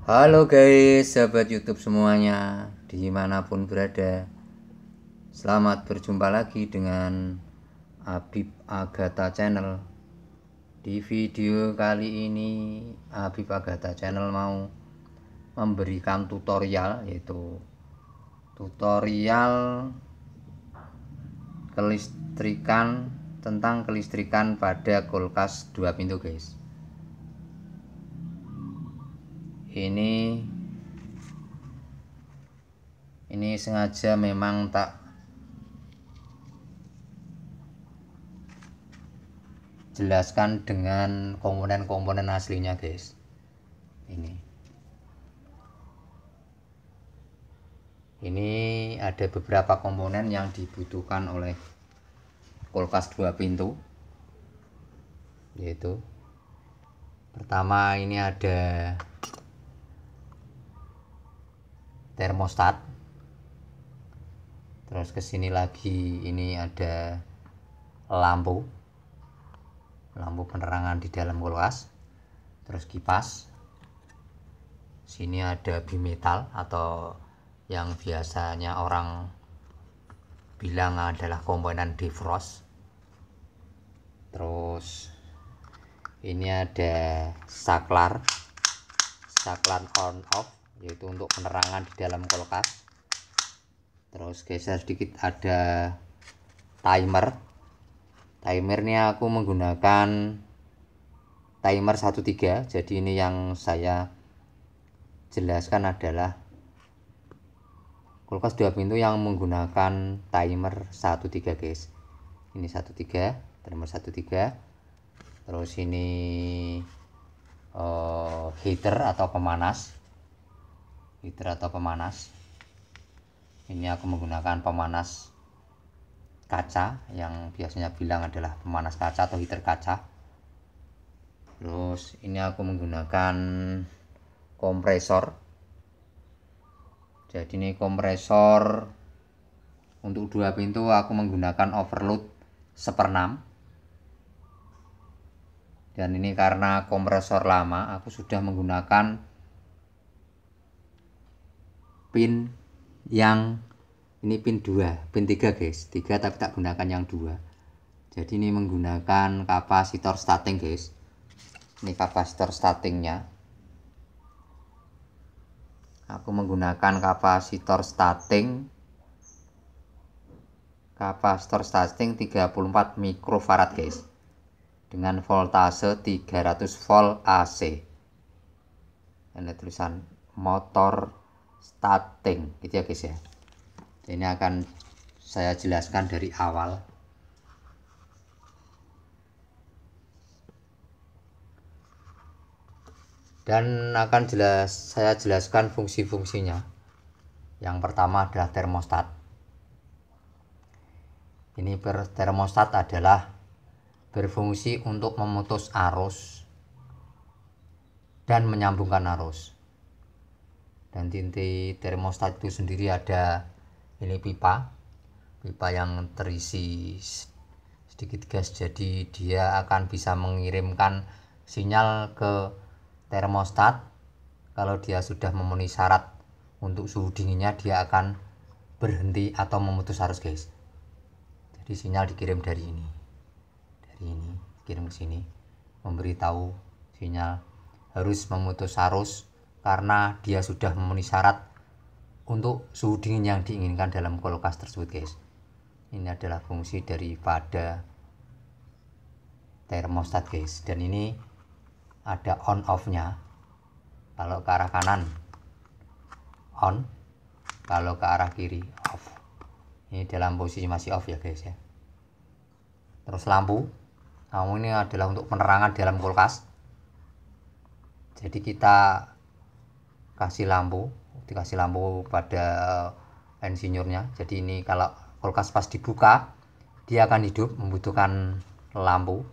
Halo guys, sahabat YouTube semuanya, dimanapun berada. Selamat berjumpa lagi dengan Habib Agatha Channel. Di video kali ini Habib Agatha Channel mau memberikan tutorial, yaitu tutorial kelistrikan, tentang kelistrikan pada kulkas 2 pintu guys. Ini sengaja memang tak jelaskan dengan komponen-komponen aslinya guys. Ini ada beberapa komponen yang dibutuhkan oleh kulkas 2 pintu, yaitu pertama ini ada termostat, terus kesini lagi ini ada lampu penerangan di dalam kulkas, terus kipas. Sini ada bimetal atau yang biasanya orang bilang adalah komponen defrost. Terus ini ada saklar on off, yaitu untuk penerangan di dalam kulkas. Terus geser sedikit ada timernya aku menggunakan timer 13. Jadi ini yang saya jelaskan adalah kulkas 2 pintu yang menggunakan timer 13 guys. Ini 13, timer 13. Terus ini heater atau pemanas. Ini aku menggunakan pemanas kaca, yang biasanya bilang adalah pemanas kaca atau heater kaca. Terus ini aku menggunakan kompresor. Jadi ini kompresor untuk 2 pintu aku menggunakan overload 1/6. Dan ini karena kompresor lama, aku sudah menggunakan pin yang ini pin 2, pin 3 guys, 3 tapi tak gunakan yang 2. Jadi ini menggunakan kapasitor starting guys. Ini kapasitor startingnya. Aku menggunakan kapasitor starting 34 mikrofarad guys, dengan voltase 300 volt AC. Ini tulisan motor starting gitu ya guys ya. Ini akan saya jelaskan dari awal. Dan akan saya jelaskan fungsi-fungsinya. Yang pertama adalah termostat. Ini termostat adalah berfungsi untuk memutus arus dan menyambungkan arus. Dan inti termostat itu sendiri ada ini pipa yang terisi sedikit gas, jadi dia akan bisa mengirimkan sinyal ke termostat. Kalau dia sudah memenuhi syarat untuk suhu dinginnya, dia akan berhenti atau memutus arus guys. Jadi sinyal dikirim dari ini kirim ke sini, memberitahu sinyal harus memutus arus karena dia sudah memenuhi syarat untuk suhu dingin yang diinginkan dalam kulkas tersebut guys. Ini adalah fungsi daripada termostat guys. Dan ini ada on off nya. Kalau ke arah kanan on, kalau ke arah kiri off. Ini dalam posisi masih off ya guys ya. Terus lampu ini adalah untuk penerangan dalam kulkas. Jadi kita dikasih lampu pada insinyurnya. Jadi ini kalau kulkas pas dibuka dia akan hidup, membutuhkan lampu.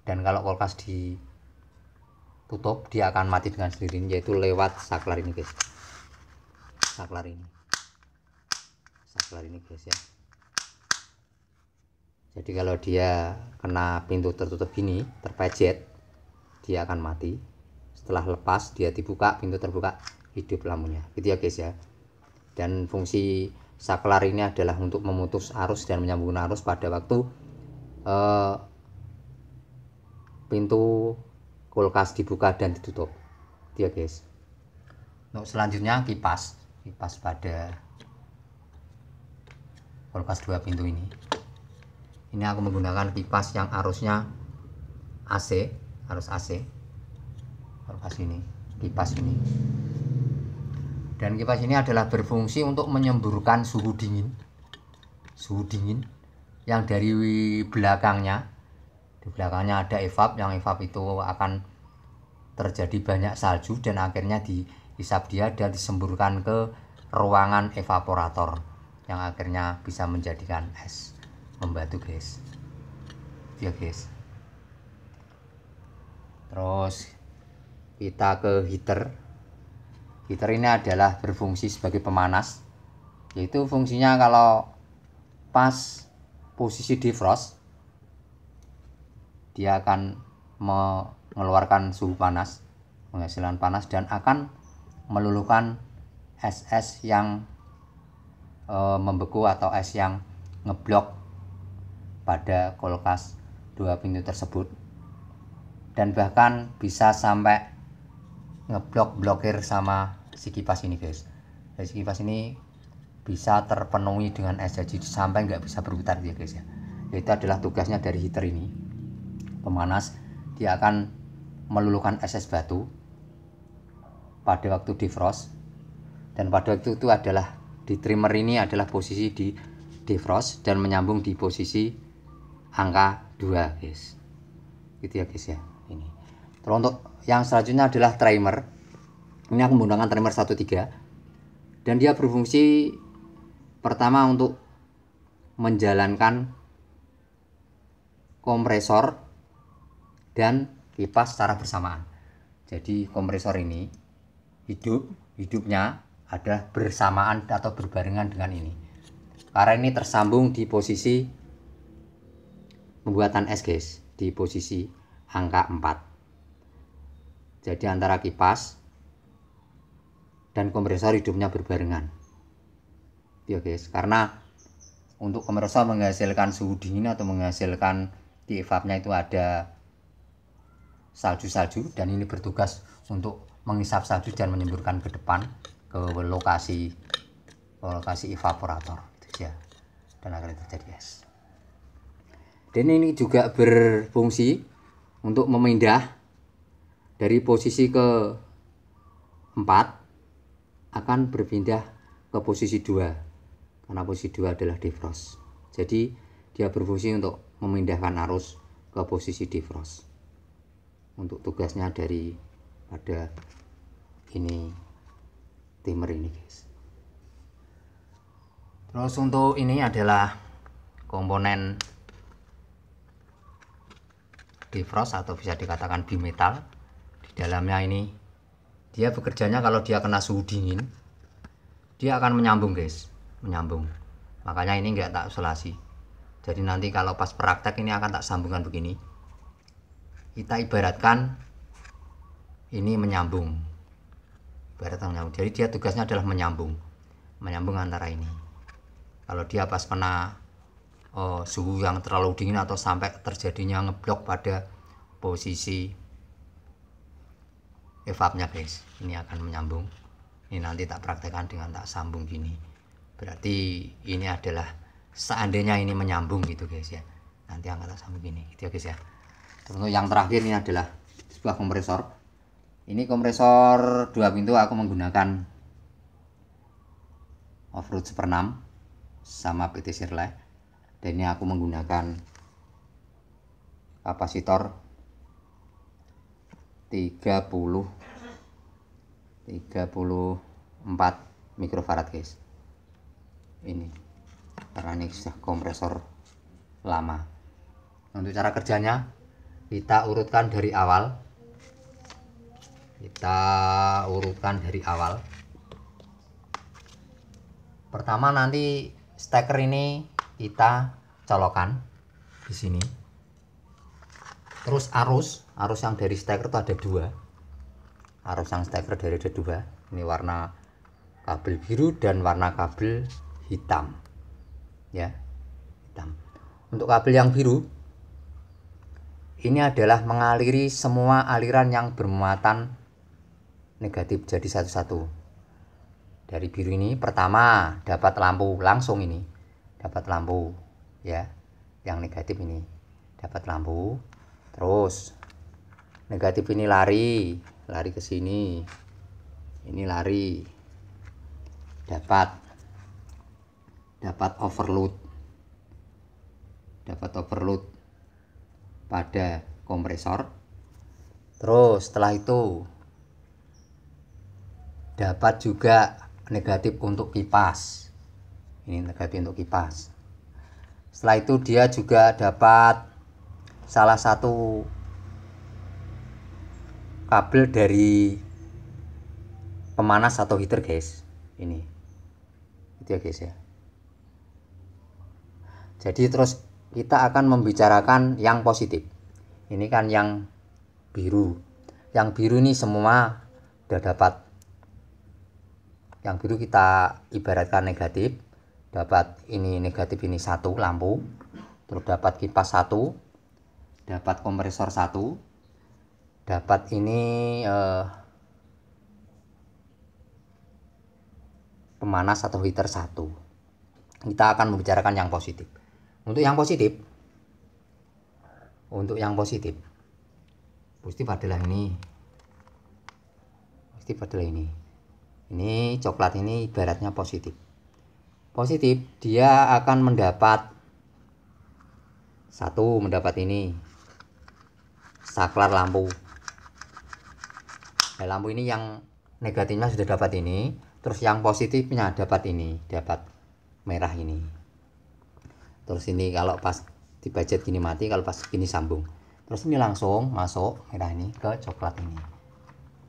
Dan kalau kulkas ditutup dia akan mati dengan sendirinya, yaitu lewat saklar ini guys. Saklar ini guys ya. Jadi kalau dia kena pintu tertutup ini, terpejet, dia akan mati setelah lepas dia dibuka, pintu terbuka, hidup lampunya gitu ya guys ya. Dan fungsi saklar ini adalah untuk memutus arus dan menyambungkan arus pada waktu pintu kulkas dibuka dan ditutup gitu ya guys. Untuk selanjutnya kipas pada kulkas 2 pintu ini aku menggunakan kipas yang arusnya AC, arus AC. Kulkas ini, kipas ini, dan kipas ini adalah berfungsi untuk menyemburkan suhu dingin yang dari belakangnya. Di belakangnya ada evap, yang evap itu akan terjadi banyak salju dan akhirnya dihisap dia dan disemburkan ke ruangan evaporator yang akhirnya bisa menjadikan es, membatu guys. Ya guys. Terus kita ke heater. Heater ini adalah berfungsi sebagai pemanas, yaitu fungsinya kalau pas posisi defrost dia akan mengeluarkan suhu panas, menghasilkan panas, dan akan meluluhkan es yang membeku atau es yang ngeblok pada kulkas 2 pintu tersebut, dan bahkan bisa sampai blokir sama si kipas ini guys. Dan si kipas ini bisa terpenuhi dengan es, jadi sampai nggak bisa berputar ya guys ya. Itu adalah tugasnya dari heater ini, pemanas. Dia akan meluluhkan es batu pada waktu defrost, dan pada waktu itu adalah di trimmer ini adalah posisi di defrost dan menyambung di posisi angka 2 guys. Gitu ya guys ya. Ini terus untuk yang selanjutnya adalah timer. Ini aku menggunakan timer 13, dan dia berfungsi pertama untuk menjalankan kompresor dan kipas secara bersamaan. Jadi kompresor ini hidupnya adalah bersamaan atau berbarengan dengan ini, karena ini tersambung di posisi pembuatan es guys, di posisi angka 4. Jadi antara kipas dan kompresor hidupnya berbarengan ya guys, karena untuk kompresor menghasilkan suhu dingin atau menghasilkan di evapnya itu ada salju-salju, dan ini bertugas untuk mengisap salju dan menyemburkan ke depan ke lokasi evaporator gitu ya, dan akhirnya terjadi es. Dan ini juga berfungsi untuk memindah dari posisi ke 4 akan berpindah ke posisi 2, karena posisi 2 adalah defrost. Jadi dia berfungsi untuk memindahkan arus ke posisi defrost. Untuk tugasnya dari pada ini timer ini guys. Terus untuk ini adalah komponen defrost atau bisa dikatakan bimetal. Di dalamnya ini dia bekerjanya kalau dia kena suhu dingin dia akan menyambung guys, menyambung. Makanya ini enggak tak isolasi. Jadi nanti kalau pas praktek ini akan tak sambungkan begini. Kita ibaratkan ini menyambung, ibaratkan menyambung. Jadi dia tugasnya adalah menyambung antara ini. Kalau dia pas kena suhu yang terlalu dingin atau sampai terjadinya ngeblok pada posisi evapnya guys, ini akan menyambung. Ini nanti tak praktekkan dengan tak sambung gini. Berarti ini adalah seandainya ini menyambung gitu guys ya, nanti akan tak sambung gini gitu ya guys ya. Untuk yang terakhir ini adalah sebuah kompresor. Ini kompresor 2 pintu aku menggunakan Offroad Super 6 sama PT Shirley, dan ini aku menggunakan kapasitor 34 mikrofarad guys. Ini karena ini sudah kompresor lama. Untuk cara kerjanya kita urutkan dari awal. Pertama nanti steker ini kita colokan di sini. Terus arus yang dari steker itu ada 2. arus yang steker dari ada dua. Ini warna kabel biru dan warna kabel hitam ya, hitam. Untuk kabel yang biru ini adalah mengaliri semua aliran yang bermuatan negatif jadi satu-satu. Dari biru ini pertama dapat lampu langsung, ini dapat lampu ya, yang negatif ini dapat lampu, terus negatif ini lari ke sini, ini lari dapat overload pada kompresor. Terus setelah itu dapat juga negatif untuk kipas, ini negatif untuk kipas. Setelah itu dia juga dapat salah satu kabel dari pemanas atau heater guys, ini itu ya guys ya. Jadi terus kita akan membicarakan yang positif. Ini kan yang biru ini semua udah dapat. Yang biru kita ibaratkan negatif, dapat ini negatif ini satu lampu, terus dapat kipas satu, dapat kompresor satu, dapat ini pemanas atau heater satu. Kita akan membicarakan yang positif. Untuk yang positif adalah ini. Ini coklat ini ibaratnya positif. Dia akan mendapat ini saklar lampu. Nah, lampu ini yang negatifnya sudah dapat ini, terus yang positifnya dapat ini, dapat merah ini. Terus ini kalau pas dibudget gini mati, kalau pas gini sambung. Terus ini langsung masuk merah ini ke coklat ini.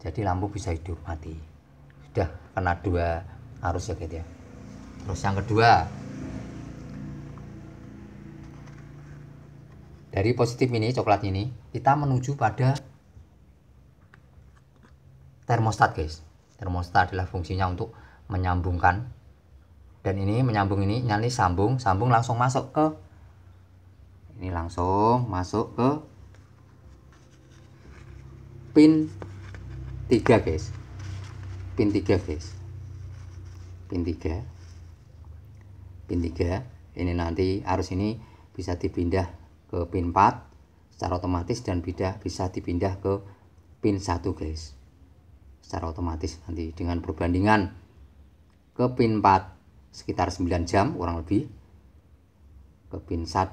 Jadi lampu bisa hidup mati. Sudah kena dua arus ya gitu ya. Terus yang kedua, dari positif ini coklat ini kita menuju pada termostat guys. Termostat adalah fungsinya untuk menyambungkan, dan ini menyambung ini nyali sambung langsung masuk ke ini, langsung masuk ke pin 3 guys. Pin 3 ini nanti arus ini bisa dipindah ke pin 4 secara otomatis, dan bisa dipindah ke pin 1 guys, secara otomatis nanti dengan perbandingan ke pin 4 sekitar 9 jam kurang lebih, ke pin 1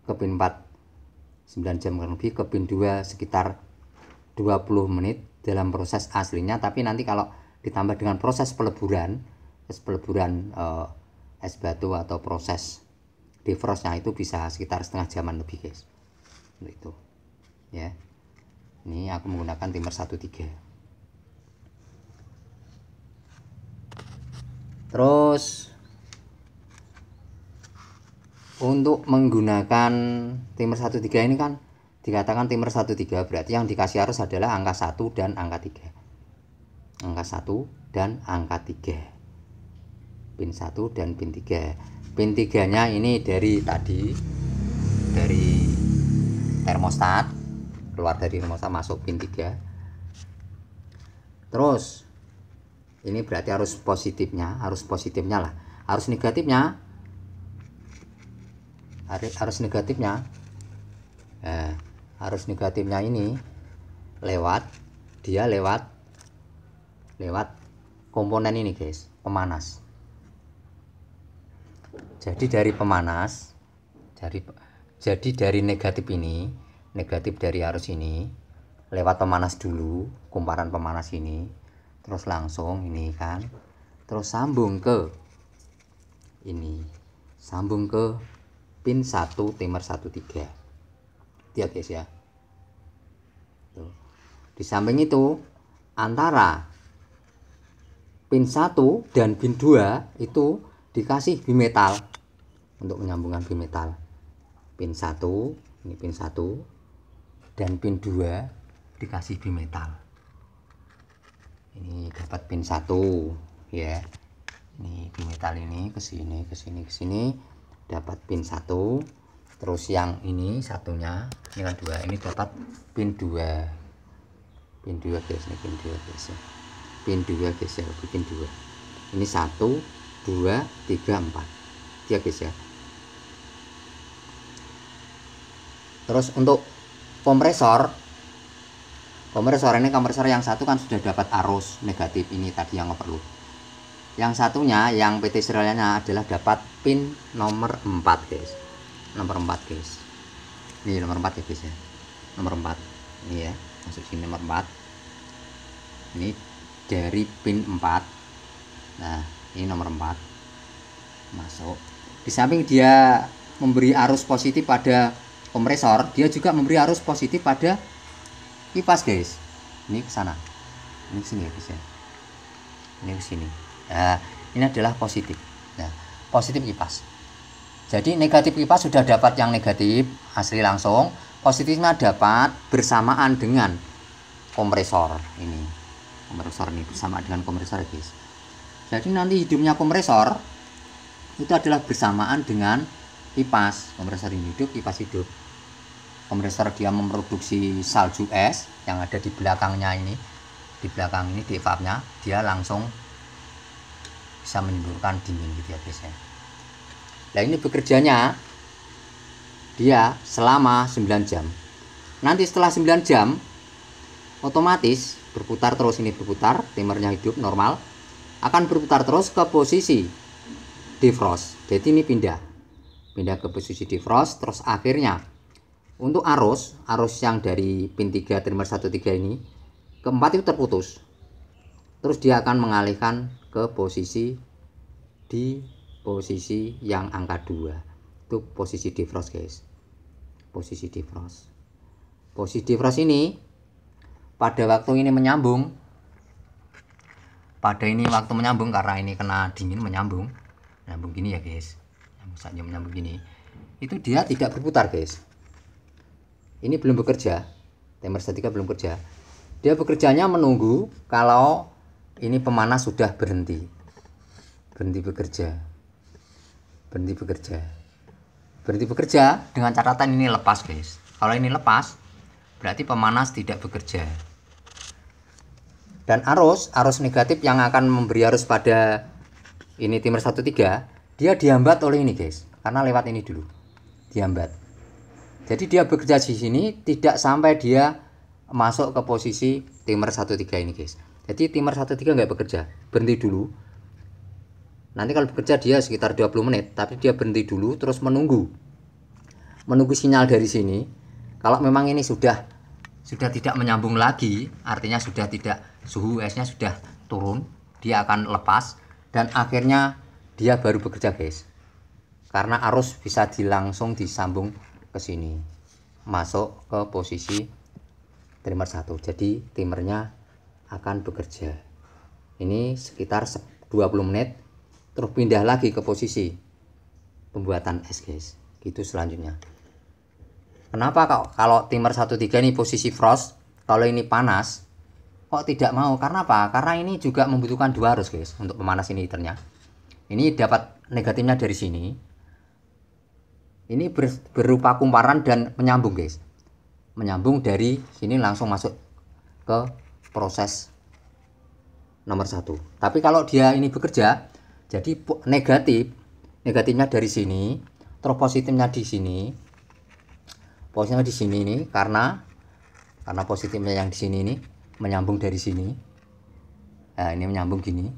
ke pin 4 9 jam kurang lebih, ke pin 2 sekitar 20 menit dalam proses aslinya. Tapi nanti kalau ditambah dengan proses peleburan es batu atau proses defrostnya itu bisa sekitar setengah jaman lebih guys. Itu ya. Ini aku menggunakan timer 13. Terus untuk menggunakan timer 13 ini kan dikatakan timer 13, berarti yang dikasih arus adalah angka 1 dan angka 3. Angka 1 dan angka 3. Pin 1 dan pin 3. Pin 3-nya ini dari termostat, keluar dari termostat masuk pin 3. Terus ini berarti arus positifnya lah. Arus negatifnya ini lewat komponen ini guys, pemanas. Jadi dari pemanas, jadi dari negatif dari arus ini lewat pemanas dulu, kumparan pemanas ini, terus langsung ini kan, terus sambung ke pin 1 timer 13. Ya guys ya. Tuh. Di samping itu antara pin 1 dan pin 2 itu dikasih bimetal untuk menyambungkan bimetal. Pin 1, ini pin 1 dan pin 2 dikasih bimetal. dapat pin 1 ya. Ini metal ini ke sini dapat pin 1. Terus yang ini satunya, ini kan 2, ini dapat pin 2. Pin 2 guys, ini pin 2 guys ya. Pin 2 guys ya, bikin 2. Ini 1 2 3 4 ya guys ya. Terus untuk kompresor ini kompresor yang satu kan sudah dapat arus negatif ini tadi yang overload. Yang satunya yang PT serialnya adalah dapat pin nomor 4 guys. Nomor 4 guys. Ini nomor 4 ya guys ya. Nomor 4. Ini ya, masuk sini nomor 4. Ini dari pin 4. Nah, ini nomor 4. Masuk. Di samping dia memberi arus positif pada kompresor, dia juga memberi arus positif pada kipas guys. Ini ke sana. Ini ke sini ya guys ya. Ini ke sini. Nah, ini adalah positif. Nah, positif kipas. Jadi negatif kipas sudah dapat yang negatif asli langsung, positifnya dapat bersamaan dengan kompresor ini. Kompresor ini bersama dengan kompresor guys. Jadi nanti hidupnya kompresor itu adalah bersamaan dengan kipas. Kompresor ini hidup, kipas hidup. Kompresor dia memproduksi salju es yang ada di belakangnya ini. Di belakang ini di valve-nya dia langsung bisa menimbulkan dingin gitu ya guys ya. Nah ini bekerjanya dia selama 9 jam. Nanti setelah 9 jam otomatis berputar terus, ini berputar, timernya hidup normal, akan berputar terus ke posisi defrost. Jadi ini pindah ke posisi defrost. Terus akhirnya untuk arus yang dari pin 3 timer 13 ini keempat itu terputus. Terus dia akan mengalihkan ke posisi yang angka 2. Itu posisi defrost guys. Posisi defrost. Posisi defrost ini pada waktu ini menyambung. Karena ini kena dingin menyambung gini ya guys. Menyambung gini. Itu dia tidak berputar guys. Ini belum bekerja. Timer 3 belum bekerja. Dia bekerjanya menunggu kalau ini pemanas sudah berhenti bekerja dengan catatan ini lepas guys. Kalau ini lepas berarti pemanas tidak bekerja. Dan arus negatif yang akan memberi arus pada ini timer 13 dia dihambat oleh ini guys, karena lewat ini dulu dihambat. Jadi dia bekerja di sini tidak sampai dia masuk ke posisi timer 13 ini guys. Jadi timer 13 nggak bekerja, berhenti dulu. Nanti kalau bekerja dia sekitar 20 menit, tapi dia berhenti dulu terus menunggu sinyal dari sini. Kalau memang ini sudah tidak menyambung lagi, artinya sudah tidak, suhu esnya sudah turun, dia akan lepas dan akhirnya dia baru bekerja guys. Karena arus bisa langsung disambung ke sini, masuk ke posisi timer 1. Jadi timernya akan bekerja. Ini sekitar 20 menit terus pindah lagi ke posisi pembuatan es guys. Gitu selanjutnya. Kenapa kalau timer 13 ini posisi frost, kalau ini panas kok tidak mau? Karena apa? Karena ini juga membutuhkan 2 arus guys untuk pemanas ini heaternya. Ini dapat negatifnya dari sini. Ini berupa kumparan dan menyambung guys. Menyambung dari sini langsung masuk ke proses nomor 1. Tapi kalau dia ini bekerja, jadi negatifnya dari sini, terus positifnya di sini. Positifnya di sini ini karena positifnya yang di sini ini menyambung dari sini. Nah, ini menyambung gini.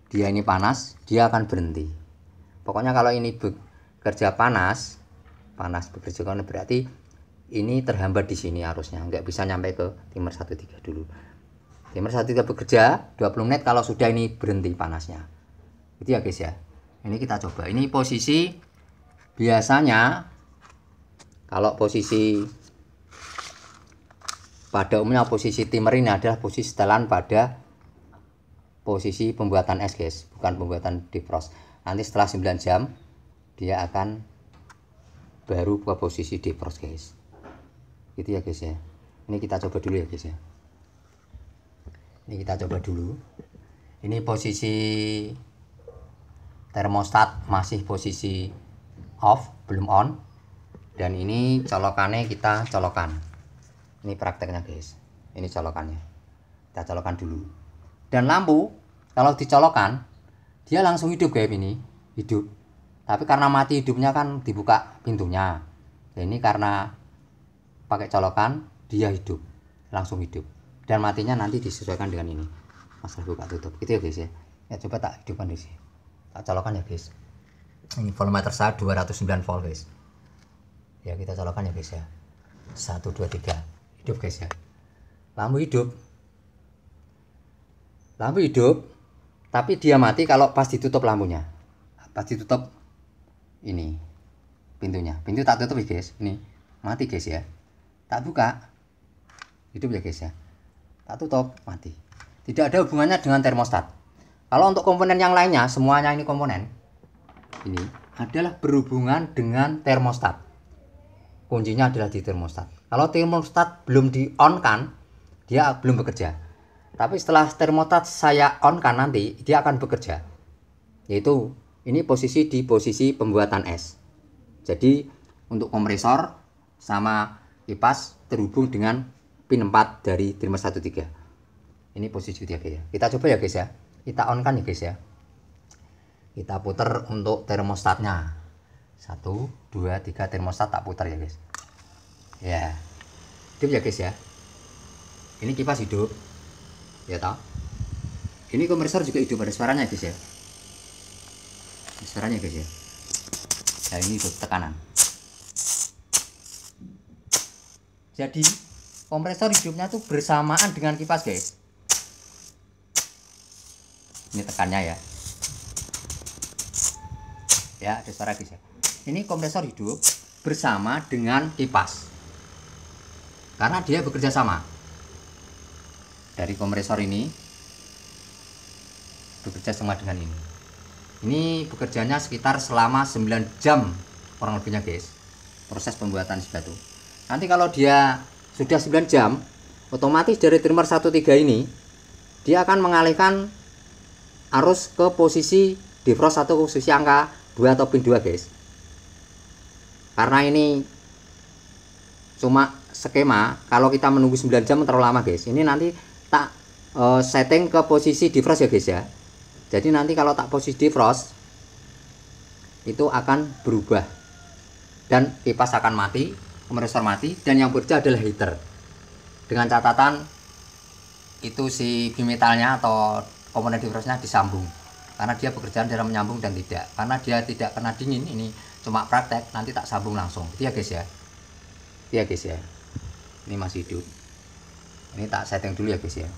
Dia ini panas, dia akan berhenti. Pokoknya kalau ini bekerja panas bekerja kan berarti ini terhambat di sini arusnya, nggak bisa nyampe ke timer 13 dulu. Timer 13 bekerja 20 menit kalau sudah ini berhenti panasnya. Itu ya guys ya. Ini kita coba. Ini posisi biasanya kalau posisi pada umumnya posisi timer ini adalah posisi setelan pada posisi pembuatan es guys, bukan pembuatan defrost. Nanti setelah 9 jam dia akan baru ke posisi defrost guys. Gitu ya guys ya. Ini kita coba dulu ya guys ya. Ini kita coba dulu. Ini posisi termostat masih posisi off, belum on. Dan ini colokannya kita colokan. Ini prakteknya guys. Ini colokannya. Kita colokan dulu. Dan lampu kalau dicolokkan dia langsung hidup kayak ini, hidup. Tapi karena mati hidupnya kan dibuka pintunya. Nah, ini karena pakai colokan dia hidup, langsung hidup. Dan matinya nanti disesuaikan dengan ini. Masalah buka tutup. Gitu ya guys ya. Ya coba tak hidupkan di sini. Tak colokan ya guys. Ini voltmeter saya 209 volt guys. Ya kita colokan ya guys ya. 1 2 3. Hidup guys ya. Lampu hidup. Lampu hidup. Tapi dia mati kalau pas ditutup lampunya. Pas ditutup ini pintunya. Pintu tak tutup ya guys. Ini mati guys ya. Tak buka. Hidup ya guys ya. Tak tutup mati. Tidak ada hubungannya dengan termostat. Kalau untuk komponen yang lainnya, semuanya ini komponen ini adalah berhubungan dengan termostat. Kuncinya adalah di termostat. Kalau termostat belum di on kan, dia belum bekerja. Tapi setelah termostat saya on kan nanti dia akan bekerja. Yaitu ini posisi di posisi pembuatan es. Jadi untuk kompresor sama kipas terhubung dengan pin 4 dari trimmer 13. Ini posisi dia ya. Kita coba ya guys ya. Kita on kan ya guys ya. Kita putar untuk termostatnya. 1 2 3 termostat tak putar ya guys. Ya. Hidup ya guys ya. Ini kipas hidup. Ya toh. Ini kompresor juga hidup, ada suaranya guys ya. Ada suaranya guys ya. Nah ini hidup tekanan. Jadi kompresor hidupnya tuh bersamaan dengan kipas guys. Ini tekannya ya. Ya ada suara guys ya. Ini kompresor hidup bersama dengan kipas. Karena dia bekerja sama. Dari kompresor ini bekerja sama dengan ini. Ini bekerjanya sekitar selama 9 jam kurang lebihnya guys. Proses pembuatan es batu. Nanti kalau dia sudah 9 jam, otomatis dari trimmer 13 ini dia akan mengalihkan arus ke posisi defrost atau posisi angka 2 atau pin 2 guys. Karena ini cuma skema, kalau kita menunggu 9 jam terlalu lama guys. Ini nanti tak setting ke posisi defrost ya guys ya. Jadi nanti kalau tak posisi defrost itu akan berubah dan kipas akan mati, kompresor mati, dan yang bekerja adalah heater. Dengan catatan itu si bimetalnya atau komponen defrostnya disambung, karena dia bekerjaan dalam menyambung dan tidak, karena dia tidak kena dingin. Ini cuma praktek, nanti tak sambung langsung. Itu ya guys ya. Iya guys ya. Ini masih hidup. Ini tak setting dulu ya guys ya.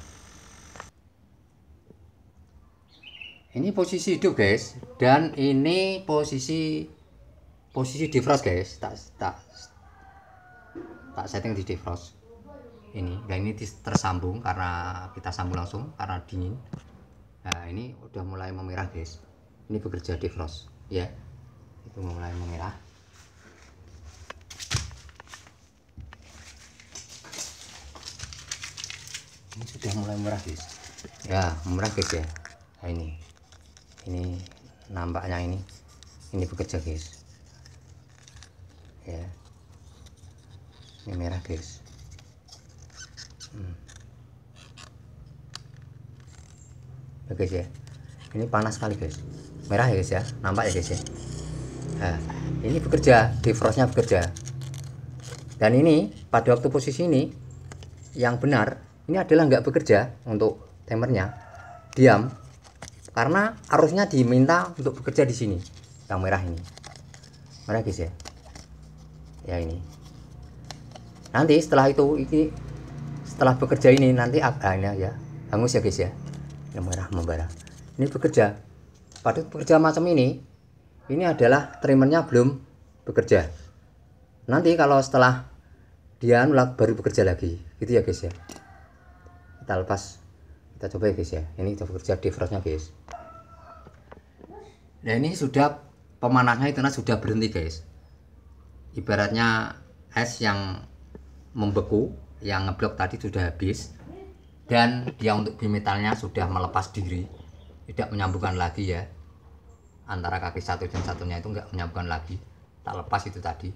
Ini posisi hidup guys, dan ini posisi defrost guys. Tak setting di defrost. Ini, dan ini tersambung karena kita sambung langsung karena dingin. Nah ini udah mulai memerah guys. Ini bekerja defrost ya. Itu mulai memerah. Ini sudah mulai merah guys. Ya merah guys ya. Nah ini nampaknya ini bekerja guys. Ya. Ini merah guys. Ya guys ya. Ini panas sekali guys. Merah ya guys ya. Nampak ya guys ya. Nah, ini bekerja, defrostnya bekerja. Dan ini pada waktu posisi ini yang benar, ini adalah nggak bekerja untuk timernya. Diam. Karena arusnya diminta untuk bekerja di sini. Yang merah ini. Merah guys ya. Ya ini. Nanti setelah itu setelah bekerja ini nanti ini ya. Hangus ya guys ya. Yang merah membara. Ini bekerja. Pada bekerja macam ini adalah trimmernya belum bekerja. Nanti kalau setelah dia baru bekerja lagi, gitu ya guys ya. Kita lepas, kita coba ya guys ya. Ini sudah bekerja defrostnya guys. Nah ini sudah pemanasnya itu sudah berhenti guys. Ibaratnya es yang membeku, yang ngeblok tadi sudah habis. dan dia untuk bimetalnya sudah melepas diri, tidak menyambungkan lagi ya, antara kaki satu dan satunya itu enggak menyambungkan lagi, tak lepas itu tadi,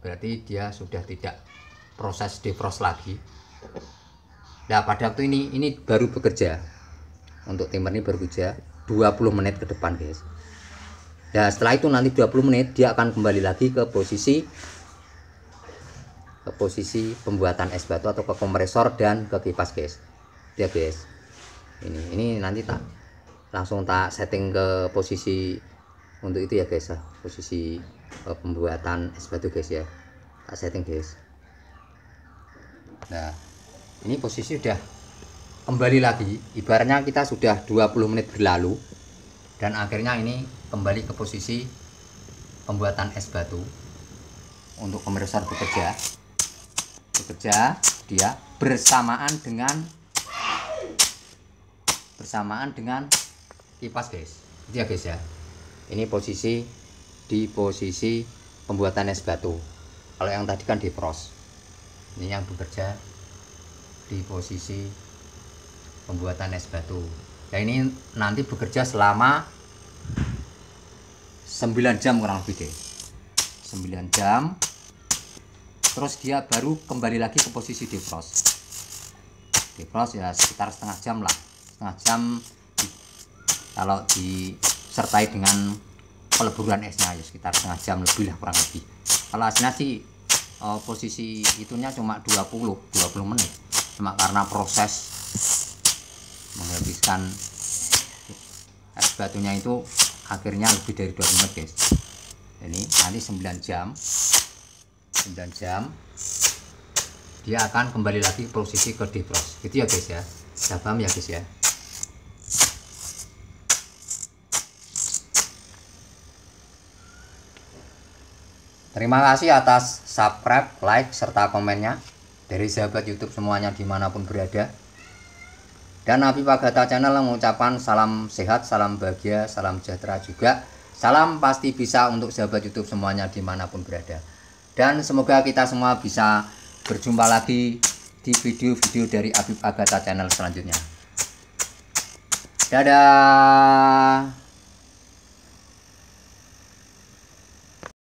berarti dia sudah tidak proses defrost lagi. Nah pada waktu ini baru bekerja, untuk timer ini baru bekerja 20 menit ke depan guys. Nah setelah itu nanti 20 menit dia akan kembali lagi ke posisi pembuatan es batu atau ke kompresor dan ke kipas guys. Ya guys, ini nanti langsung tak setting ke posisi untuk itu ya guys, posisi pembuatan es batu guys ya, tak setting guys. Nah ini posisi udah kembali lagi, ibaratnya kita sudah 20 menit berlalu dan akhirnya ini kembali ke posisi pembuatan es batu. Untuk kompresor bekerja dia bersamaan dengan kipas guys. Itu ya guys ya. Ini di posisi pembuatan es batu. Kalau yang tadi kan defrost. Ini yang bekerja di posisi pembuatan es batu. Ya ini nanti bekerja selama 9 jam kurang lebih deh. 9 jam. Terus dia baru kembali lagi ke posisi defrost. Defrost ya sekitar setengah jam lah. Setengah jam kalau disertai dengan peleburan esnya ya sekitar setengah jam lebih lah kurang lebih. Kalau hasilnya sih posisi itunya cuma 20 menit. Cuma karena proses menghabiskan es batunya itu akhirnya lebih dari 20 menit guys. Ini nanti 9 jam dia akan kembali lagi posisi ke defrost gitu ya guys ya. Sudah paham ya guys ya. Terima kasih atas subscribe, like, serta komennya dari sahabat YouTube semuanya dimanapun berada. Dan Habib Agatha Channel mengucapkan salam sehat, salam bahagia, salam sejahtera juga. Salam pasti bisa untuk sahabat YouTube semuanya dimanapun berada. Dan semoga kita semua bisa berjumpa lagi di video-video dari Habib Agatha Channel selanjutnya. Dadah.